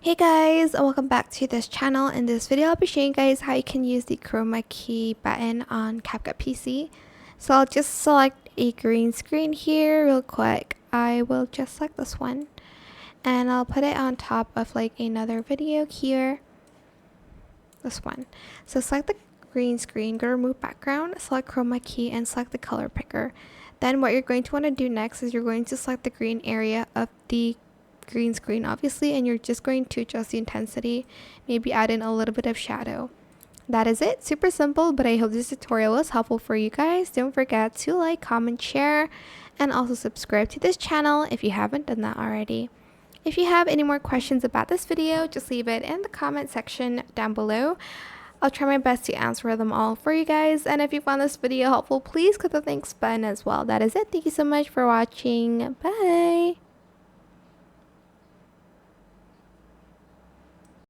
Hey guys, welcome back to this channel. In this video, I'll be showing you guys how you can use the Chroma key button on CapCut PC. So I'll just select a green screen here real quick. I will just select this one and I'll put it on top of like another video here. This one. So select the green screen, go to remove background, select Chroma key and select the color picker. Then what you're going to want to do next is you're going to select the green area of the green screen obviously, and you're just going to adjust the intensity, maybe add in a little bit of shadow. That is it. Super simple, but I hope this tutorial was helpful for you guys. Don't forget to like, comment, share, and also subscribe to this channel if you haven't done that already. If you have any more questions about this video, just leave it in the comment section down below. I'll try my best to answer them all for you guys, and if you found this video helpful, please click the thanks button as well. That is it. Thank you so much for watching. Bye.